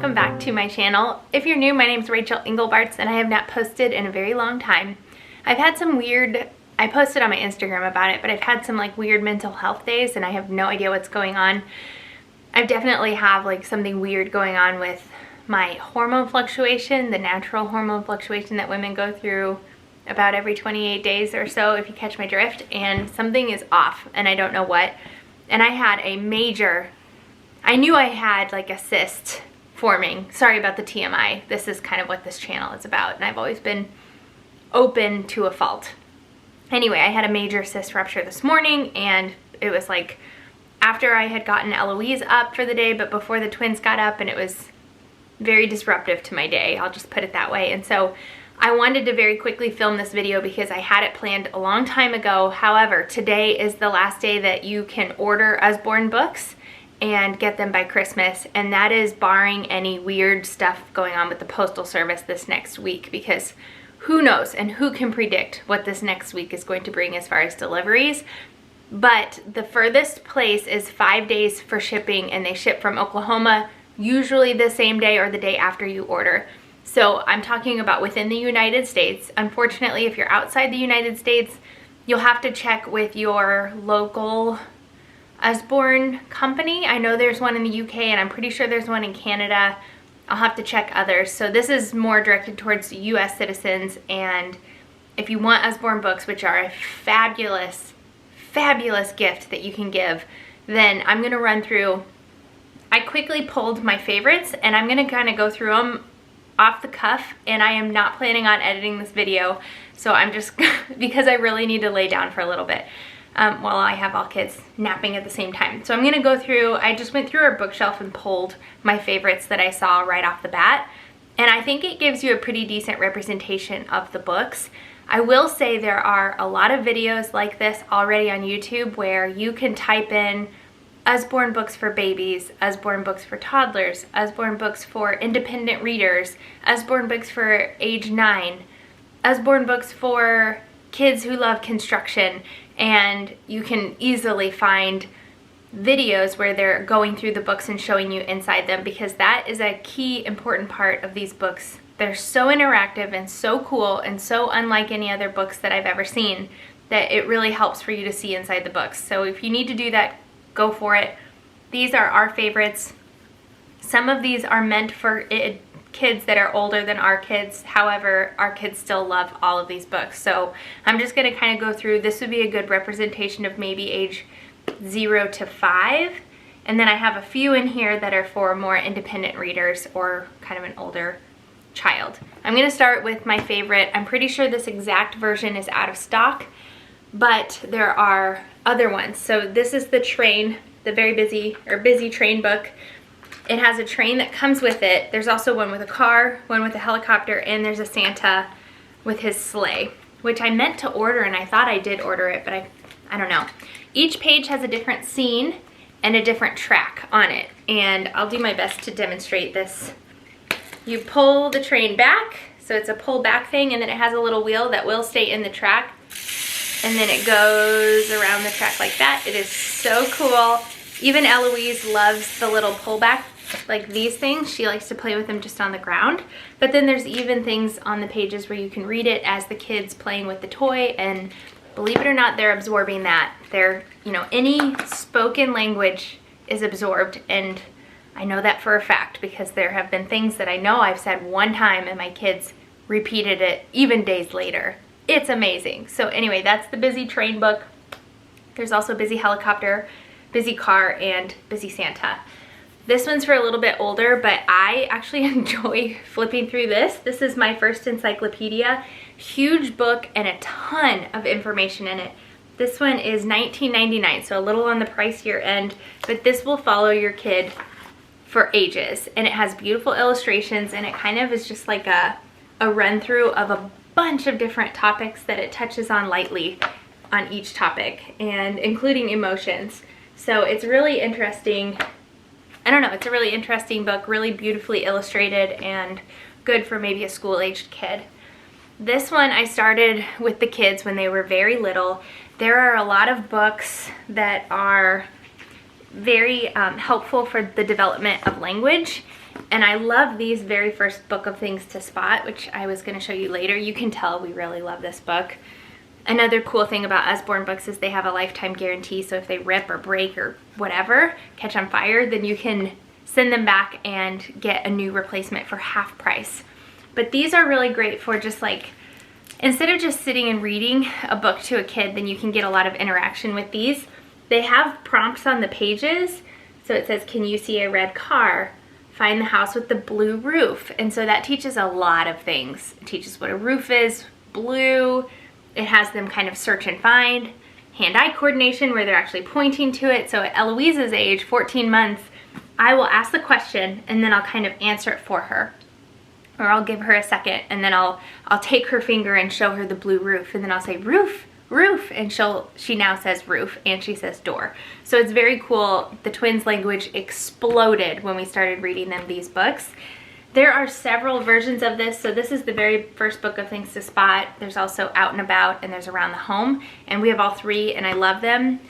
welcome back to my channel. If you're new, my name is Rachel Inglebarts and I have not posted in a very long time. I've had some weird, I posted on my Instagram about it, but I've had some like weird mental health days and I have no idea what's going on. I definitely have like something weird going on with my hormone fluctuation, the natural hormone fluctuation that women go through about every 28 days or so, if you catch my drift, and something is off and I don't know what. And I had a major, I knew I had like a cyst forming. Sorry about the TMI. This is kind of what this channel is about, and I've always been open to a fault. Anyway, I had a major cyst rupture this morning, and it was like after I had gotten Eloise up for the day, but before the twins got up, and it was very disruptive to my day. I'll just put it that way. And so I wanted to very quickly film this video because I had it planned a long time ago. However, today is the last day that you can order Usborne books and get them by Christmas, and that is barring any weird stuff going on with the Postal Service this next week, because who knows and who can predict what this next week is going to bring as far as deliveries. But the furthest place is 5 days for shipping, and they ship from Oklahoma usually the same day or the day after you order. So I'm talking about within the United States. Unfortunately, if you're outside the United States, you'll have to check with your local Usborne company. I know there's one in the UK, and I'm pretty sure there's one in Canada. I'll have to check others. So this is more directed towards US citizens, and if you want Usborne books, which are a fabulous, fabulous gift that you can give, then I'm gonna run through, I quickly pulled my favorites, and I'm gonna kind of go through them off the cuff, and I am not planning on editing this video, so I'm just, because I really need to lay down for a little bit. While I have all kids napping at the same time. So I'm gonna go through, I just went through our bookshelf and pulled my favorites that I saw right off the bat. And I think it gives you a pretty decent representation of the books. I will say there are a lot of videos like this already on YouTube where you can type in Usborne books for babies, Usborne books for toddlers, Usborne books for independent readers, Usborne books for age 9, Usborne books for kids who love construction, and you can easily find videos where they're going through the books and showing you inside them, because that is a key important part of these books. They're so interactive and so cool and so unlike any other books that I've ever seen that it really helps for you to see inside the books. So if you need to do that, go for it. These are our favorites. Some of these are meant for kids that are older than our kids. However, our kids still love all of these books. So I'm just going to kind of go through. This would be a good representation of maybe age 0 to 5. And then I have a few in here that are for more independent readers or kind of an older child. I'm going to start with my favorite. I'm pretty sure this exact version is out of stock, but there are other ones. So this is the train, the very busy train book. It has a train that comes with it. There's also one with a car, one with a helicopter, and there's a Santa with his sleigh, which I meant to order, and I thought I did order it, but I don't know. Each page has a different scene and a different track on it, and I'll do my best to demonstrate this. You pull the train back, so it's a pull back thing, and then it has a little wheel that will stay in the track, and then it goes around the track like that. It is so cool. Even Eloise loves the little pullback, like these things. She likes to play with them just on the ground. But then there's even things on the pages where you can read it as the kids playing with the toy, and believe it or not, they're absorbing that. They're, you know, any spoken language is absorbed, and I know that for a fact because there have been things that I know I've said one time and my kids repeated it even days later. It's amazing. So anyway, that's the Busy Train book. There's also Busy Helicopter, Busy Car, and Busy Santa. This one's for a little bit older, but I actually enjoy flipping through this. This is my first encyclopedia. Huge book and a ton of information in it. This one is $19.99, so a little on the pricier end, but this will follow your kid for ages. And it has beautiful illustrations, and it kind of is just like a run through of a bunch of different topics that it touches on lightly on each topic, and including emotions. So it's really interesting. I don't know, it's a really interesting book, really beautifully illustrated and good for maybe a school-aged kid. This one I started with the kids when they were very little. There are a lot of books that are very helpful for the development of language. And I love these very first book of things to spot, which I was going to show you later. You can tell we really love this book. Another cool thing about Usborne books is they have a lifetime guarantee, so if they rip or break or whatever, catch on fire, then you can send them back and get a new replacement for half price. But these are really great for just like, instead of just sitting and reading a book to a kid, then you can get a lot of interaction with these. They have prompts on the pages, so it says, can you see a red car? Find the house with the blue roof. And so that teaches a lot of things. It teaches what a roof is, blue. It has them kind of search and find, hand-eye coordination where they're actually pointing to it. So at Eloise's age, 14 months, I will ask the question and then I'll kind of answer it for her. Or I'll give her a second and then I'll take her finger and show her the blue roof, and then I'll say roof, roof, and she now says roof and she says door. So it's very cool. The twins' language exploded when we started reading them these books. There are several versions of this. So this is the very first book of things to spot. There's also Out and About, and there's Around the Home, and we have all three and I love them.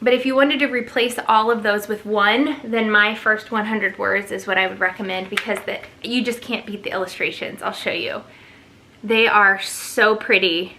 But if you wanted to replace all of those with one, then my first 100 words is what I would recommend, because you just can't beat the illustrations. I'll show you. They are so pretty.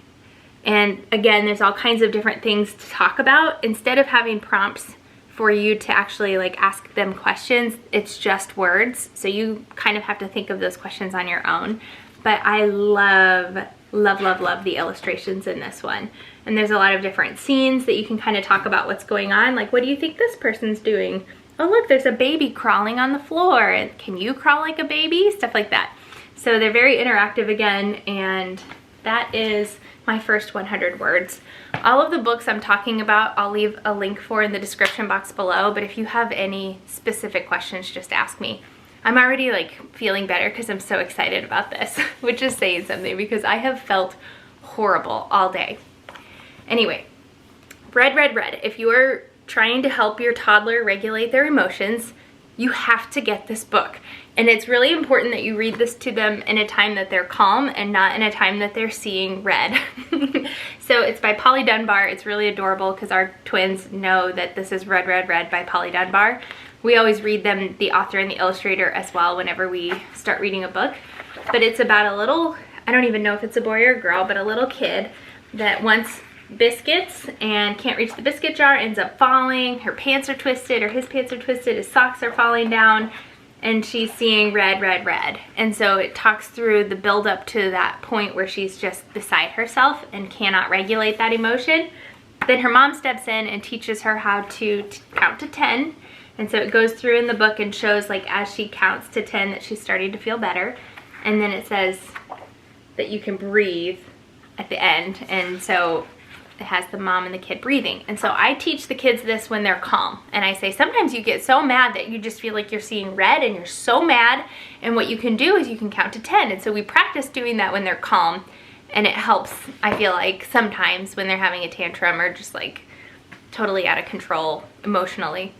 And again, there's all kinds of different things to talk about. Instead of having prompts for you to actually like ask them questions, it's just words. So you kind of have to think of those questions on your own. But I love, love, love, love the illustrations in this one. And there's a lot of different scenes that you can kind of talk about what's going on. Like, what do you think this person's doing? Oh, look, there's a baby crawling on the floor. And can you crawl like a baby? Stuff like that. So they're very interactive again, and that is my first 100 words. All of the books I'm talking about, I'll leave a link for in the description box below, but if you have any specific questions, just ask me. I'm already like feeling better because I'm so excited about this, which is saying something because I have felt horrible all day. Anyway, red, red, red. If you are trying to help your toddler regulate their emotions, you have to get this book. And it's really important that you read this to them in a time that they're calm and not in a time that they're seeing red. So it's by Polly Dunbar. It's really adorable because our twins know that this is Red, Red, Red by Polly Dunbar. We always read them, the author and the illustrator, as well whenever we start reading a book. But it's about a little, I don't even know if it's a boy or a girl, but a little kid that wants biscuits and can't reach the biscuit jar, ends up falling. Her pants are twisted, or his pants are twisted, his socks are falling down, and she's seeing red, red, red. And so it talks through the build up to that point where she's just beside herself and cannot regulate that emotion. Then her mom steps in and teaches her how to count to 10. And so it goes through in the book and shows like as she counts to 10 that she's starting to feel better. And then it says that you can breathe at the end. And so it has the mom and the kid breathing. And so I teach the kids this when they're calm. And I say, sometimes you get so mad that you just feel like you're seeing red and you're so mad. And what you can do is you can count to 10. And so we practice doing that when they're calm. And it helps, I feel like, sometimes when they're having a tantrum or just like totally out of control emotionally.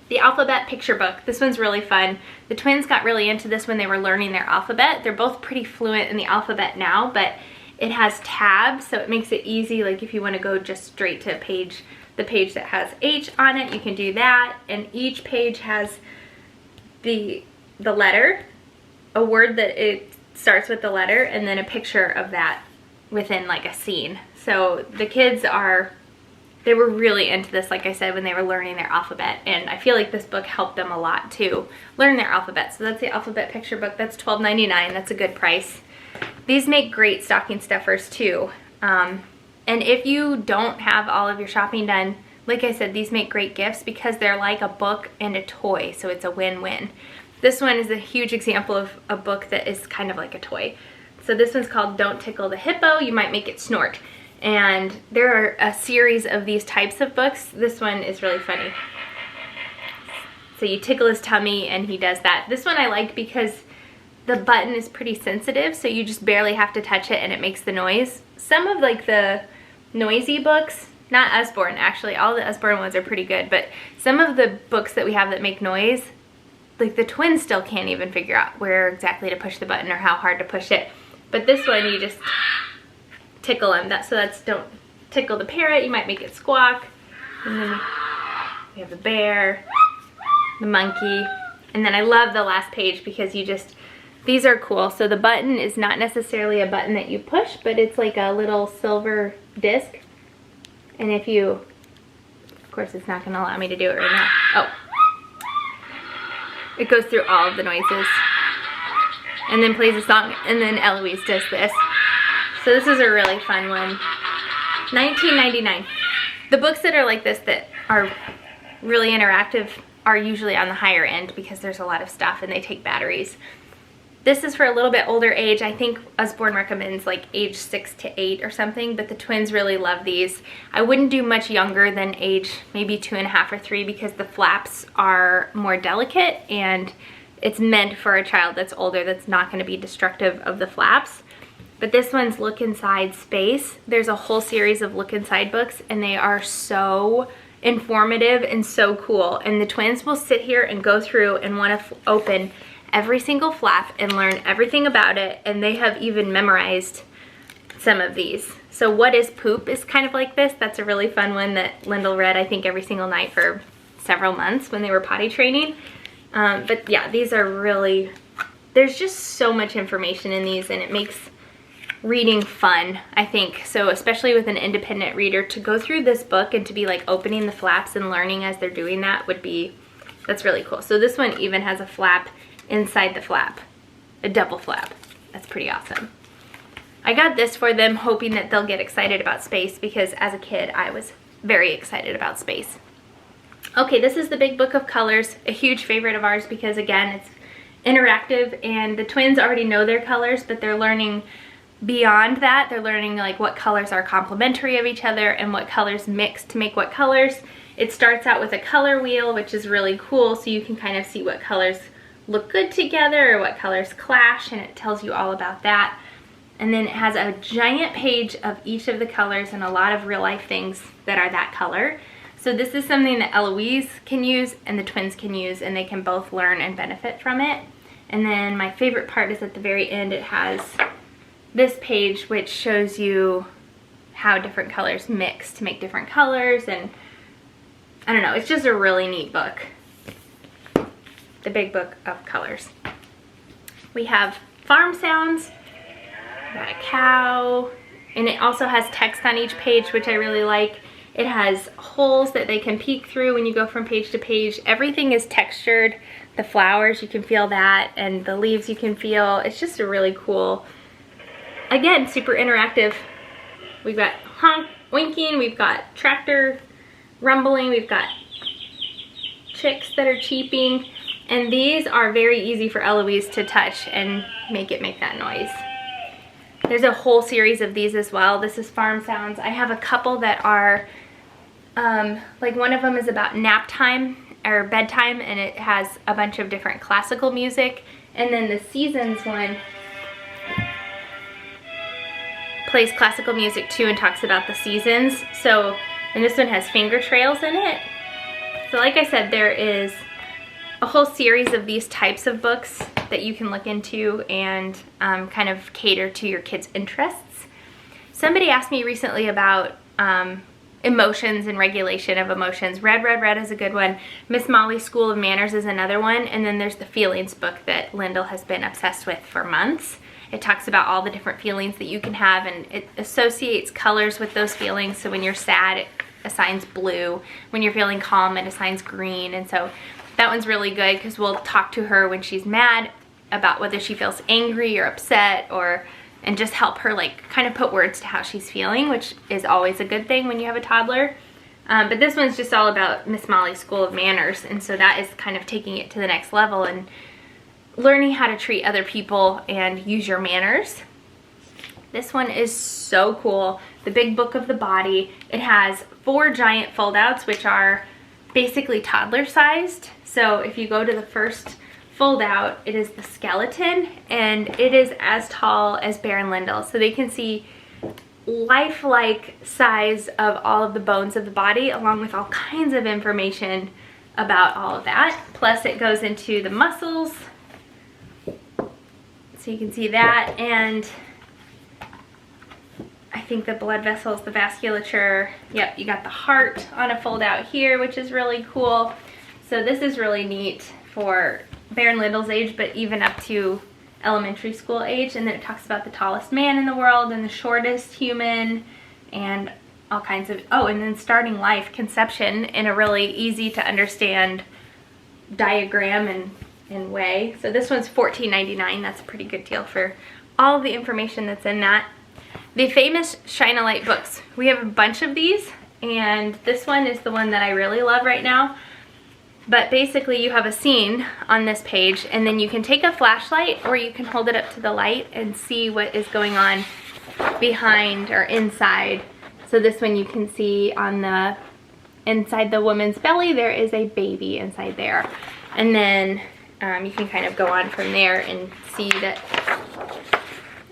The alphabet picture book. This one's really fun. The twins got really into this when they were learning their alphabet. They're both pretty fluent in the alphabet now, but it has tabs, so it makes it easy. Like if you want to go just straight to the page that has H on it, you can do that. And each page has the letter, a word that it starts with the letter, and then a picture of that within like a scene. So the kids they were really into this, like I said, when they were learning their alphabet. And I feel like this book helped them a lot to learn their alphabet. So that's the alphabet picture book. That's $12.99. That's a good price. These make great stocking stuffers too. And if you don't have all of your shopping done, like I said, these make great gifts because they're like a book and a toy. So it's a win-win. This one is a huge example of a book that is kind of like a toy. So this one's called Don't Tickle the Hippo, You Might Make It Snort. And there are a series of these types of books. This one is really funny. So you tickle his tummy and he does that. This one I like because the button is pretty sensitive, so you just barely have to touch it and it makes the noise. Some of like the noisy books, not Usborne actually, all the Usborne ones are pretty good, but some of the books that we have that make noise, like the twins still can't even figure out where exactly to push the button or how hard to push it. But this one you just tickle him. So that's Don't Tickle the Parrot, You Might Make It Squawk. And then We have the bear, the monkey, and then I love the last page because these are cool. So the button is not necessarily a button that you push, but it's like a little silver disc. And if you, of course it's not gonna allow me to do it right now. Oh. It goes through all of the noises. And then plays a song, and then Eloise does this. So this is a really fun one. $19.99. The books that are like this that are really interactive are usually on the higher end because there's a lot of stuff and they take batteries. This is for a little bit older age. I think Usborne recommends like age 6 to 8 or something, but the twins really love these. I wouldn't do much younger than age maybe 2.5 or 3 because the flaps are more delicate and it's meant for a child that's older that's not going to be destructive of the flaps. But this one's Look Inside Space. There's a whole series of Look Inside books and they are so informative and so cool. And the twins will sit here and go through and want to open every single flap and learn everything about it, and they have even memorized some of these. So What is Poop is kind of like this. That's a really fun one that Lyndall read, I think, every single night for several months when they were potty training. But yeah, these are really, there's just so much information in these and it makes reading fun, I think. So especially with an independent reader, to go through this book and to be like opening the flaps and learning as they're doing that that's really cool. So this one even has a flap inside the flap, a double flap. That's pretty awesome. I got this for them hoping that they'll get excited about space because as a kid I was very excited about space. Okay, this is the Big Book of Colors, a huge favorite of ours because again it's interactive and the twins already know their colors, but they're learning beyond that. They're learning like what colors are complementary of each other and what colors mix to make what colors. It starts out with a color wheel, which is really cool, so you can kind of see what colors look good together or what colors clash, and it tells you all about that. And then it has a giant page of each of the colors and a lot of real life things that are that color. So this is something that Eloise can use and the twins can use, and they can both learn and benefit from it. And then my favorite part is at the very end it has this page which shows you how different colors mix to make different colors, and I don't know, it's just a really neat book. The Big Book of Colors. We have farm sounds, we got a cow, and it also has text on each page, which I really like. It has holes that they can peek through when you go from page to page. Everything is textured. The flowers, you can feel that, and the leaves you can feel. It's just a really cool, again, super interactive. We've got honk, winking, we've got tractor rumbling, we've got chicks that are cheeping. And these are very easy for Eloise to touch and make that noise. There's a whole series of these as well. This is Farm Sounds. I have a couple that are, like one of them is about nap time or bedtime, and it has a bunch of different classical music. And then the Seasons one plays classical music too and talks about the seasons. So, and this one has finger trails in it. So like I said, there is a whole series of these types of books that you can look into and kind of cater to your kids' interests. Somebody asked me recently about emotions and regulation of emotions. Red is a good one. Miss Molly's School of Manners is another one. And then there's the Feelings book that Lyndall has been obsessed with for months. It talks about all the different feelings that you can have, and it associates colors with those feelings. So when you're sad, it assigns blue. When you're feeling calm, it assigns green. And so that one's really good because we'll talk to her when she's mad about whether she feels angry or upset, and just help her like kind of put words to how she's feeling, which is always a good thing when you have a toddler. But this one's just all about Miss Molly's School of Manners, and so that is kind of taking it to the next level and learning how to treat other people and use your manners. This one is so cool. The Big Book of the Body. It has 4 giant fold-outs, which are basically toddler sized. So if you go to the first fold out, it is the skeleton, and it is as tall as Bear and Lyndall. So they can see lifelike size of all of the bones of the body, along with all kinds of information about all of that. Plus it goes into the muscles, so you can see that, and I think the blood vessels, the vasculature. Yep, you got the heart on a fold out here, which is really cool. So this is really neat for Baron Little's age, but even up to elementary school age. And then it talks about the tallest man in the world and the shortest human and all kinds of, oh, and then starting life, conception, in a really easy to understand diagram and way. So this one's $14.99. That's a pretty good deal for all of the information that's in that. The famous Shine a Light books. We have a bunch of these, and this one is the one that I really love right now. But basically you have a scene on this page, and then you can take a flashlight or you can hold it up to the light and see what is going on behind or inside. So this one you can see on the inside the woman's belly, there is a baby inside there. And then you can kind of go on from there and see that.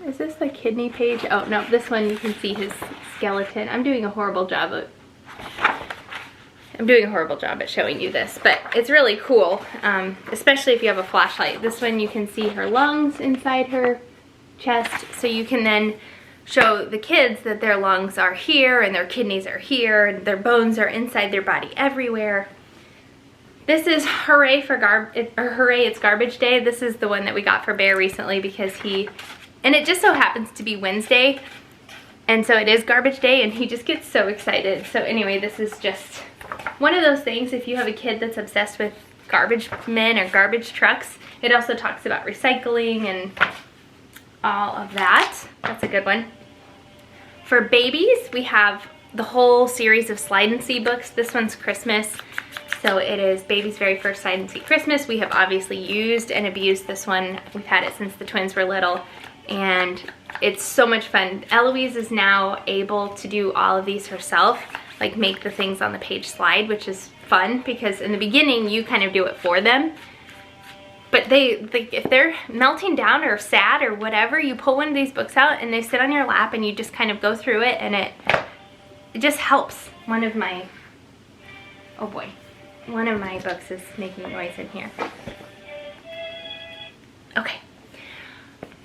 Is this the kidney page? Oh no, this one you can see his skeleton. I'm doing a horrible job at showing you this, but it's really cool, especially if you have a flashlight. This one you can see her lungs inside her chest, so you can then show the kids that their lungs are here and their kidneys are here and their bones are inside their body everywhere. This is Hooray It's Garbage Day. This is the one that we got for Bear recently because and it just so happens to be Wednesday, and so it is garbage day and he just gets so excited. So anyway, this is just one of those things, if you have a kid that's obsessed with garbage men or garbage trucks. It also talks about recycling and all of that. That's a good one. For babies, we have the whole series of Slide and See books. This one's Christmas, so it is Baby's Very First Slide and See Christmas. We have obviously used and abused this one. We've had it since the twins were little, and it's so much fun. Eloise is now able to do all of these herself, like make the things on the page slide, which is fun because in the beginning you kind of do it for them. But if they're melting down or sad or whatever, you pull one of these books out and they sit on your lap and you just kind of go through it, and it just helps. One of my books is making noise in here. Okay.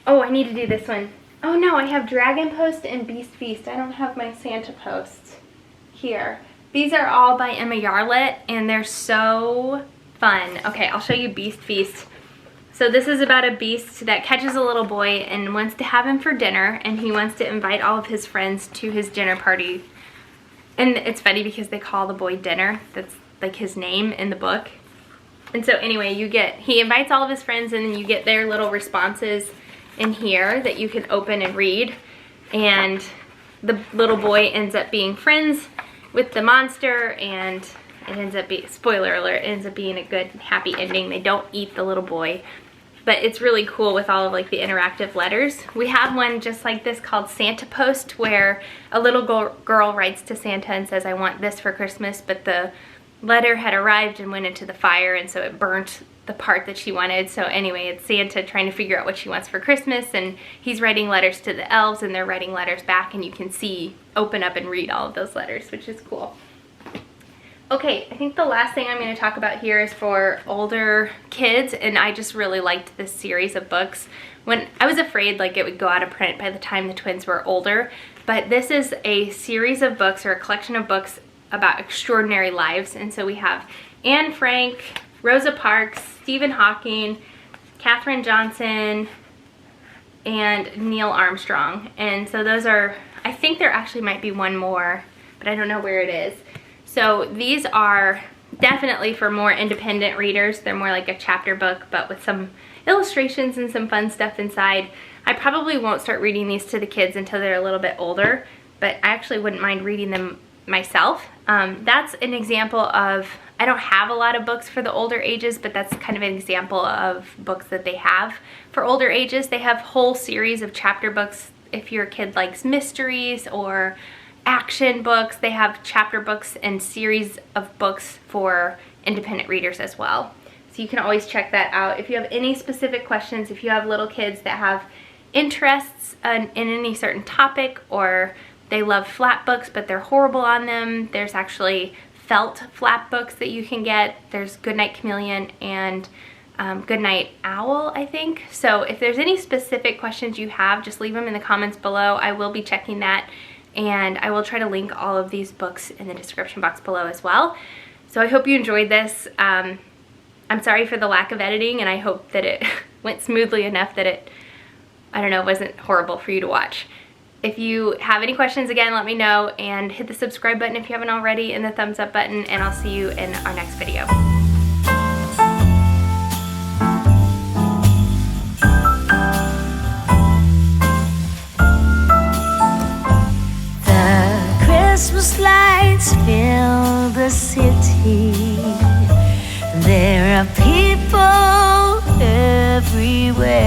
Oh, I need to do this one. Oh no, I have Dragon Post and Beast Feast. I don't have my Santa Post here. These are all by Emma Yarlett and they're so fun. Okay, I'll show you Beast Feast. So this is about a beast that catches a little boy and wants to have him for dinner, and he wants to invite all of his friends to his dinner party. And it's funny because they call the boy Dinner. That's like his name in the book. And so anyway, he invites all of his friends and then you get their little responses in here that you can open and read. And the little boy ends up being friends with the monster, and it ends up being, spoiler alert, it ends up being a good, happy ending. They don't eat the little boy. But it's really cool with all of like the interactive letters. We have one just like this called Santa Post, where a little girl writes to Santa and says, I want this for Christmas, but the letter had arrived and went into the fire, and so it burnt the part that she wanted. So anyway, it's Santa trying to figure out what she wants for Christmas, and he's writing letters to the elves and they're writing letters back, and you can open up and read all of those letters, which is cool. Okay, I think the last thing I'm going to talk about here is for older kids, and I just really liked this series of books. When I was afraid like it would go out of print by the time the twins were older, but this is a series of books, or a collection of books about extraordinary lives. And so we have Anne Frank, Rosa Parks, Stephen Hawking, Katherine Johnson, and Neil Armstrong. And so those are, I think there actually might be one more, but I don't know where it is. So these are definitely for more independent readers. They're more like a chapter book, but with some illustrations and some fun stuff inside. I probably won't start reading these to the kids until they're a little bit older, but I actually wouldn't mind reading them myself. That's an example of, I don't have a lot of books for the older ages, but that's kind of an example of books that they have for older ages. They have whole series of chapter books if your kid likes mysteries or action books. They have chapter books and series of books for independent readers as well. So you can always check that out. If you have any specific questions, if you have little kids that have interests in any certain topic, or they love flat books but they're horrible on them, there's actually felt flat books that you can get. There's Goodnight Chameleon and Goodnight Owl, I think. So if there's any specific questions you have, just leave them in the comments below. I will be checking that, and I will try to link all of these books in the description box below as well. So I hope you enjoyed this. I'm sorry for the lack of editing, and I hope that it went smoothly enough that it, I don't know, wasn't horrible for you to watch. If you have any questions, again, let me know, and hit the subscribe button if you haven't already, and the thumbs up button, and I'll see you in our next video. Christmas lights fill the city. There are people everywhere.